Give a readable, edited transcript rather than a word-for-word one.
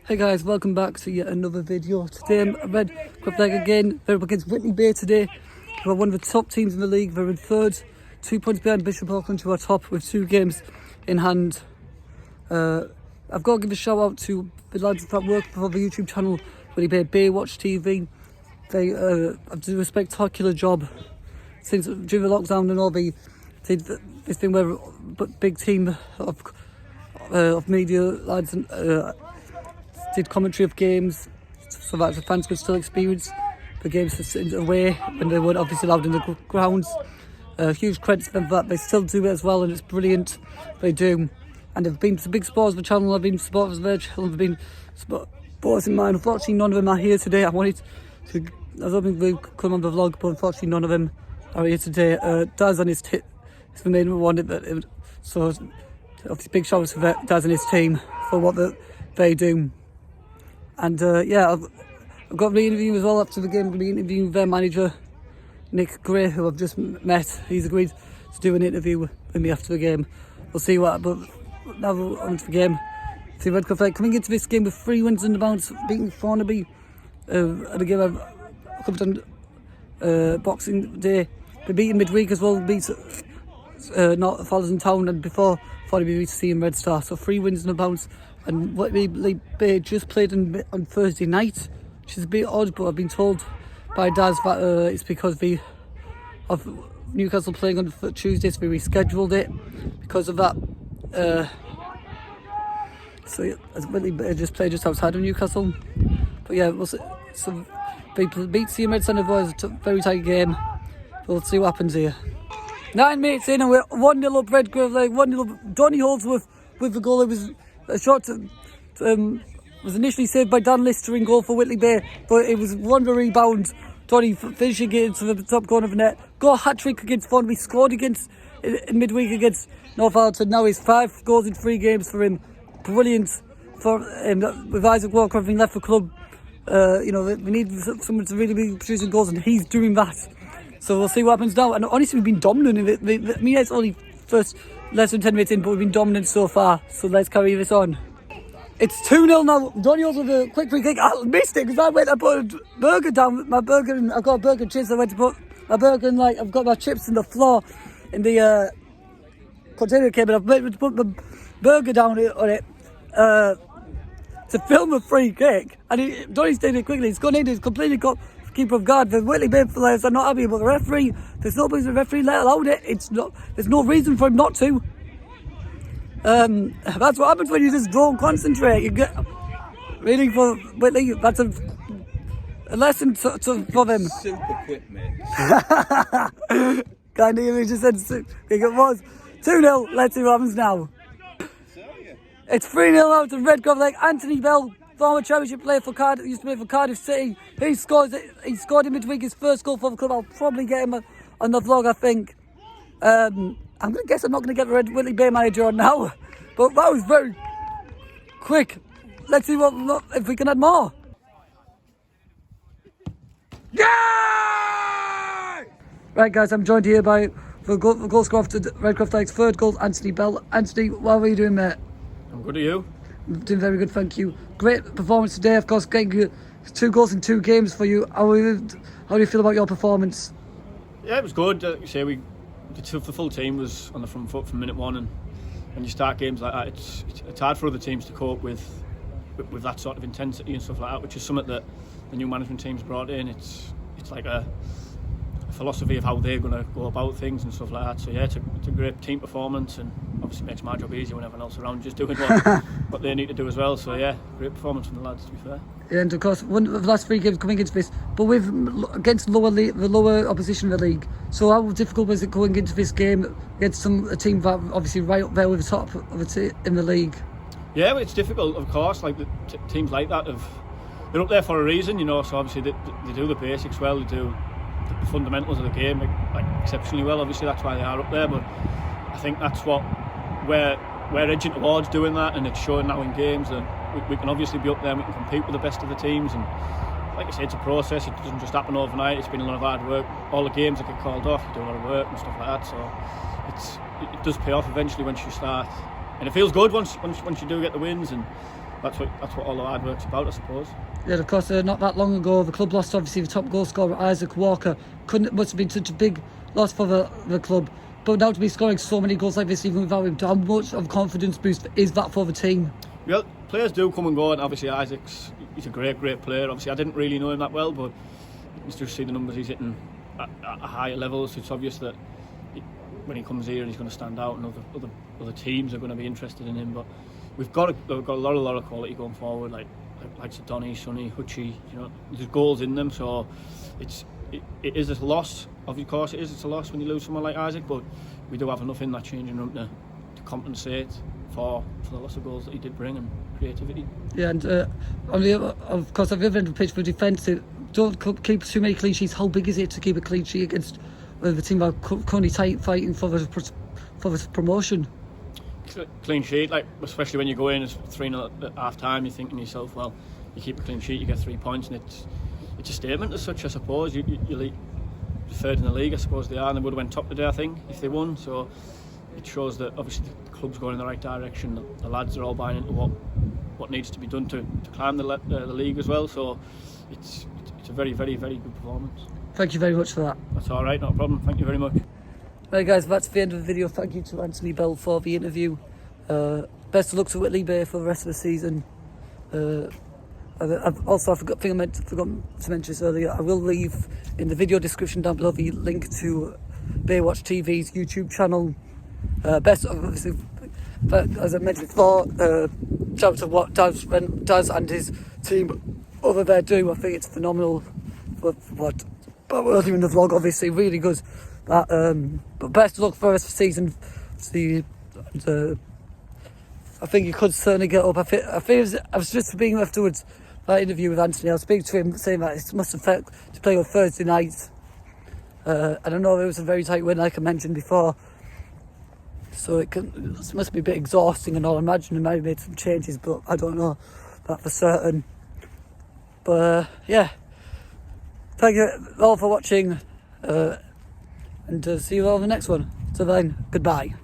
Hey guys, welcome back to yet another video. Today I'm Redcar Athletic again. They're up against Whitley Bay today. We're one of the top teams in the league. They're in third, 2 points behind Bishop Auckland, who are top with 2 games in hand. I've got to give a shout out to the lads that work for the YouTube channel, Whitley Bay Baywatch TV. They have done a spectacular job since during the lockdown and all. This thing where a big team of media lads and did commentary of games so that the fans could still experience the games away when they weren't obviously allowed in the grounds. Huge credit to them for that. They still do it as well, and it's brilliant. They do. And they've been big supporters of the channel. I've been supporters of their channel. They've been supporters in mine. Unfortunately, none of them are here today. I don't think they come on the vlog, but unfortunately none of them are here today. Daz and his team is the main one. So obviously big shout out to Daz and his team for what they do. And yeah, I've got the interview as well after the game. I'm going to be interviewing their manager, Nick Gray, who I've just met. He's agreed to do an interview with me after the game. We'll see what, but now we're on to the game. See Redcar Athletic coming into this game with 3 wins in the bounce, beating Thornaby at a game I've covered on Boxing Day. They beaten midweek as well, beat not Fallers in Town, and before Thornaby beat C and Red Star. So 3 wins in the bounce. And Whitley Bay just played on Thursday night, which is a bit odd, but I've been told by Daz that it's because of Newcastle playing on Tuesday, so we rescheduled it because of that. So yeah, Whitley Bay just played just outside of Newcastle. But yeah, so they beat C and Red Star. It was a very tight game. We'll see what happens here. 9 minutes in and we're 1-0 up Redcar Athletic, 1-0 up. Donny Holdsworth with the goal. It was a shot was initially saved by Dan Lister in goal for Whitley Bay, but it was one rebound. Donny finishing it into the top corner of the net. Got a hat-trick against Thornaby, scored against in midweek against Northampton. Now he's 5 goals in 3 games for him. Brilliant for him. With Isaac Walker having left the club, you know, we need someone to really be producing goals, and he's doing that. So we'll see what happens now. And honestly, we've been dominant. I mean, it's only first less than 10 minutes in, but we've been dominant so far. So let's carry this on. It's 2-0 now. Donny Holds with a quick free kick. I missed it because I put a burger down. My burger, and I've got a burger chips. I went to put my burger, and I've got my chips on the floor in the container came, and I've went to put my burger down on it to film a free kick. And Donny's did it quickly. It's gone in. It's completely got keeper of guard. The Whitley Bay players are not happy about the referee. There's no reason the referee allowed it. There's no reason for him not to. That's what happens when you just don't concentrate. You get reading for Whitley. That's a lesson for them. Super quick, mate. Kind of, you just said it was 2-0. Let's see what happens now. It's 3-0 out to Redcar Athletic. Anthony Bell, former championship player for Cardiff, used to play for Cardiff City. He scored in midweek his first goal for the club. I'll probably get him on the vlog, I think. I'm going to guess I'm not going to get the Whitley Bay manager on now. But that was very quick. Let's see if we can add more. Yeah! Right, guys, I'm joined here by the goal scorer for Redcar Athletic's 3rd goal, Anthony Bell. Anthony, how are you doing, mate? I'm good, are you? I'm doing very good, thank you. Great performance today, of course, getting 2 goals in 2 games for you. How do you feel about your performance? Yeah, it was good. Like you say, the full team was on the front foot from minute 1, and when you start games like that, it's hard for other teams to cope with that sort of intensity and stuff like that, which is something that the new management team's brought in. It's like a philosophy of how they're going to go about things and stuff like that. So yeah, it's a great team performance, and obviously makes my job easier when everyone else around just doing what they need to do as well. So yeah, great performance from the lads, to be fair. Yeah, and of course, one of the last 3 games coming into this, but against the lower opposition in the league. So how difficult was it going into this game against a team that obviously right up there with the top of in the league? Yeah, well, it's difficult, of course. Like teams like that they're up there for a reason, you know. So obviously they do the basics well. They do the fundamentals of the game like exceptionally well. Obviously that's why they are up there. But I think that's what we're edging towards, doing that, and it's showing now in games that we can obviously be up there and we can compete with the best of the teams. And like I say, it's a process. It doesn't just happen overnight. It's been a lot of hard work. All the games that get called off, you do a lot of work and stuff like that. So it does pay off eventually once you start, and it feels good once you do get the wins. And that's what all the hard work's about, I suppose. Yeah, of course, not that long ago, the club lost obviously the top goal scorer, Isaac Walker. Must have been such a big loss for the club. But now to be scoring so many goals like this, even without him, how much of a confidence boost is that for the team? Well, players do come and go, and obviously he's a great player. Obviously, I didn't really know him that well, but you just see the numbers he's hitting at a higher level, so it's obvious that when he comes here, he's going to stand out, and other teams are going to be interested in him. But we've got a lot of quality going forward, like Donny, Sonny, Hutchie. You know, there's goals in them, so it is a loss. Of course, it's a loss when you lose someone like Isaac, but we do have enough in that changing room to compensate for the loss of goals that he did bring and creativity. Yeah, and of course, at the other end of the pitch for defence, don't keep too many clean sheets. How big is it to keep a clean sheet against the team that are currently fighting for the promotion? Clean sheet, like especially when you go in as 3-0 at half time, you're thinking to yourself, well, you keep a clean sheet, you get 3 points, and it's a statement as such, I suppose. You lead third in the league, I suppose they are, and they would have went top today, I think, if they won. So it shows that obviously the club's going in the right direction. The lads are all buying into what needs to be done to climb the league as well. So it's a very, very, very good performance. Thank you very much for that. That's all right, not a problem. Thank you very much. Right guys, that's the end of the video. Thank you to Anthony Bell for the interview. Best of luck to Whitley Bay for the rest of the season. I forgot to mention this earlier. I will leave in the video description down below the link to Baywatch TV's YouTube channel. Obviously, as I mentioned before, shout out to what Daz and his team over there do. I think it's phenomenal. But we're doing the vlog, obviously, really good. But best of luck for the rest of the season. I think you could certainly get up. I was just being afterwards. That interview with Anthony, I was speaking to him saying that it must have felt to play on Thursday night. And I know it was a very tight win, like I mentioned before. So it must be a bit exhausting and all. I imagine he might have made some changes, but I don't know that for certain. But yeah, thank you all for watching, and see you all in the next one. So then, goodbye.